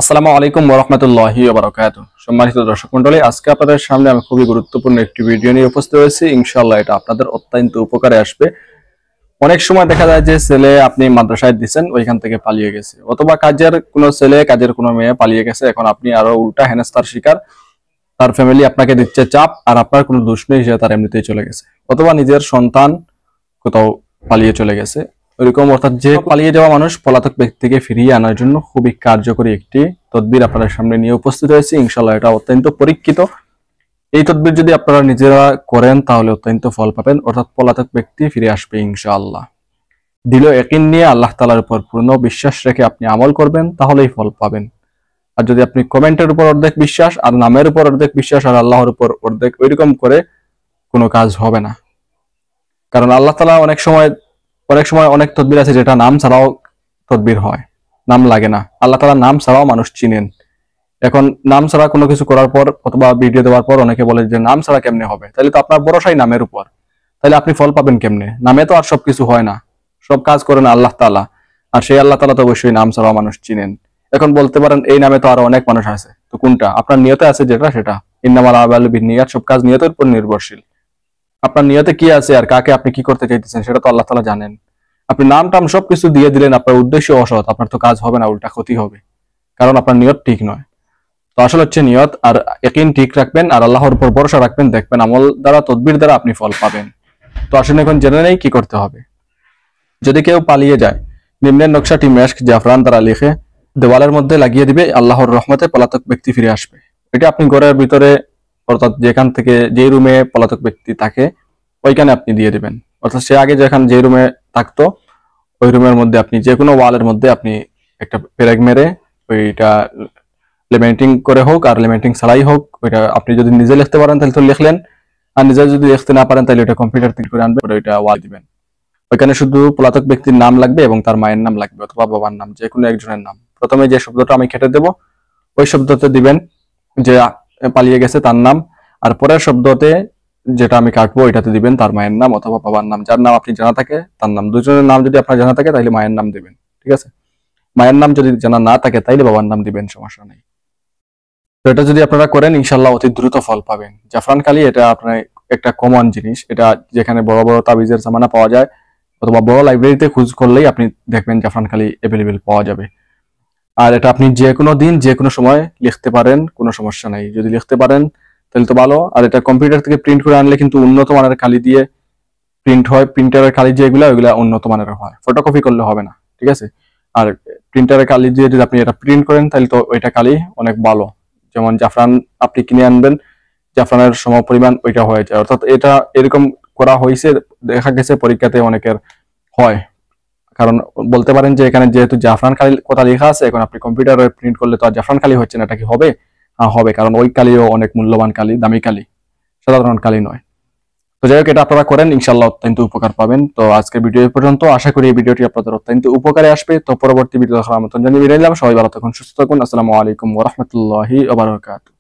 আসসালামু আলাইকুম ওয়া রাহমাতুল্লাহি ওয়া বারাকাতুহু। সম্মানিত দর্শক মণ্ডলী, আজকে আপনাদের সামনে আমি খুবই গুরুত্বপূর্ণ একটি ভিডিও নিয়ে উপস্থিত হয়েছি। ইনশাআল্লাহ এটা আপনাদের অত্যন্ত উপকারে আসবে। অনেক সময় দেখা যায় যে ছেলে আপনি মাদ্রাসায় দিচ্ছেন, ওইখান থেকে পালিয়ে গেছে, অথবা কাজের কোনো ছেলে কাজের কোনো মেয়ে পালিয়ে গেছে। এখন আপনি আরো উল্টা হেনস্থার শিকার। তার ফ্যামিলি আপনাকে দিচ্ছে চাপ, আর আপনার কোনো দোষ নেই, সে তার এমনিতেই চলে গেছে, অথবা নিজের সন্তান কোথাও পালিয়ে চলে গেছে। ওইরকম অর্থাৎ যে পালিয়ে যাওয়া মানুষ পলাতক ব্যক্তিকে ফিরিয়ে আনার জন্য খুবই কার্যকরী একটি তদবির আপনাদের সামনে নিয়ে উপস্থিত হয়েছে। ইনশাআল্লাহ এটা অত্যন্ত পরীক্ষিত। এই তদবির যদি আপনারা নিজেরা করেন তাহলে অত্যন্ত ফল পাবেন, অর্থাৎ পলাতক ব্যক্তি ফিরে আসবে ইনশাআল্লাহ। দৃঢ় ইয়াকিন নিয়ে আল্লাহ তাআলার উপর পূর্ণ বিশ্বাস রেখে আপনি আমল করবেন, তাহলেই ফল পাবেন। আর যদি আপনি কমেন্টের উপর অর্ধেক বিশ্বাস আর নামের উপর অর্ধেক বিশ্বাস আর আল্লাহর উপর অর্ধেক, ওইরকম করে কোনো কাজ হবে না। কারণ আল্লাহ তাআলা অনেক সময় অনেক তদবির আছে যেটা নাম ছাড়াও তদবির হয়, নাম লাগে না। আল্লাহ তাআলা নাম ছাড়াও মানুষ চিনেন। এখন নাম ছাড়া কোনো কিছু করার পর অথবা ভিডিও দেওয়ার পর অনেকে বলে যে নাম ছাড়া কেমনে হবে, তাহলে তো আপনার ভরসাই নামের উপর, তাহলে আপনি ফল পাবেন কেমনে? নামে তো আর সবকিছু হয় না, সব কাজ করেন আল্লাহ তাআলা, আর সেই আল্লাহ তাআলা তো অবশ্যই নাম ছাড়াও মানুষ চিনেন। এখন বলতে পারেন এই নামে তো আরো অনেক মানুষ আছে, তো কোনটা? আপনার নিয়তে আছে যেটা, সেটা। ইন্নামাল আমালু বিন্নিয়াত, সব কাজ নিয়তের উপর নির্ভরশীল। আপনার নিয়তে কি আছে আর কাকে আপনি কি করতে চাইতেছেন সেটা তো আল্লাহ তাআলা জানেন। আপনি নাম টাম সবকিছু দিয়ে দিলেন, আপনার উদ্দেশ্য অসৎ, আপনার তো কাজ হবে না, উল্টা ক্ষতি হবে, কারণ আপনার নিয়ত ঠিক নয়। তো আসলে হচ্ছে নিয়ত আর ইয়াকিন ঠিক রাখবেন, আর আল্লাহর উপর ভরসা রাখবেন, দেখবেন আমল দ্বারা তদবির দ্বারা আপনি ফল পাবেন। তো আসলে এখন জেনে নেই কি করতে হবে। যদি কেউ পালিয়ে যায়, নিম্নের নকশাটি মেশক জাফরান দ্বারা লিখে দেওয়ালের মধ্যে লাগিয়ে দিবে, আল্লাহর রহমতে পলাতক ব্যক্তি ফিরে আসবে। এটা আপনি ঘরের ভিতরে, অর্থাৎ যেখান থেকে যে রুমে পলাতক ব্যক্তি থাকে ওইখানে আপনি দিয়ে দিবেন। অর্থাৎ সে আগে যে রুমে থাকতো ওই রুমের মধ্যে আপনি যে কোনো ওয়ালের মধ্যে আপনি একটা পেরেক মেরে ওইটা লেমেন্টিং করে হোক আর লেমেন্টিং ছাড়াই হোক, ওইটা আপনি যদি নিজে লিখতে পারেন তাহলে তো লিখলেন, আর নিজে যদি লিখতে না পারেন তাহলে ওটা কম্পিউটার থেকে করে আনবে, ওইটা ওয়াল দিবেন। ওইখানে শুধু পলাতক ব্যক্তির নাম লাগবে এবং তার মায়ের নাম লাগবে অথবা বাবার নাম, যে কোনো একজনের নাম। প্রথমে যে শব্দটা আমি কেটে দেব ওই শব্দতে দিবেন যে পালিয়ে গেছে তার নাম, আর পরের শব্দতে যেটা আমি কাটবো ওইটাতে দিবেন তার মায়ের নাম অথবা বাবার নাম, যার নাম আপনি জানা থাকে তার নাম। দুজনের নাম যদি আপনার জানা থাকে তাহলে মায়ের নাম দিবেন, ঠিক আছে? মায়ের নাম যদি জানা না থাকে তাইলে বাবার নাম দিবেন, সমস্যা নেই। তো এটা যদি আপনারা করেন ইনশাল্লাহ অতি দ্রুত ফল পাবেন। জাফরান কালি এটা আপনার একটা কমন জিনিস, এটা যেখানে বড় বড় তাবিজের জামানা পাওয়া যায় অথবা বড় লাইব্রেরিতে খোঁজ করলেই আপনি দেখবেন জাফরান কালি অ্যাভেলেবেল পাওয়া যাবে। আর এটা আপনি যে কোনো দিন যে কোনো সময় লিখতে পারেন, কোনো সমস্যা নাই। যদি লিখতে পারেন তাহলে তো ভালো। আর এটা কম্পিউটার থেকে প্রিন্ট করে আনলে কিন্তু উন্নত মানের কালি দিয়ে প্রিন্ট হয়। প্রিন্টারের কালি যেগুলা ওইগুলা উন্নত মানের হয়, ফটোকপি করলে হবে না, ঠিক আছে? আর প্রিন্টারের কালি দিয়ে যদি আপনি এটা প্রিন্ট করেন তাহলে তো ওইটা কালি অনেক ভালো। যেমন জাফরান আপনি কিনে আনবেন, জাফরানের সম পরিমাণ ওইটা হয়ে যায়। অর্থাৎ এটা এরকম করা হয়েছে, দেখা গেছে পরীক্ষাতে অনেকের হয়। কারণ বলতে পারেন যে এখানে যেহেতু জাফরান কালি কথা লেখা আছে, এখন আপনি কম্পিউটারে প্রিন্ট করলে তো আর জাফরান কালি হচ্ছে না, এটা কি হবে? হ্যাঁ হবে, কারণ ওই কালিও অনেক মূল্যবান কালি, দামি কালি, সাধারণ কালি নয়। তো যাই হোক, এটা আপনারা করেন ইনশাল্লাহ অত্যন্ত উপকার পাবেন। তো আজকের ভিডিও এই পর্যন্ত, আশা করি এই ভিডিওটি আপনাদের অত্যন্ত উপকারে আসবে। তো পরবর্তী ভিডিও দেখার আমন্ত্রণ জানিয়ে বিদায় নিলাম। সবাই ভালো থাকুন, সুস্থ থাকুন। আসসালামু আলাইকুম ওয়া রাহমাতুল্লাহি ওয়া বারাকাতুহু।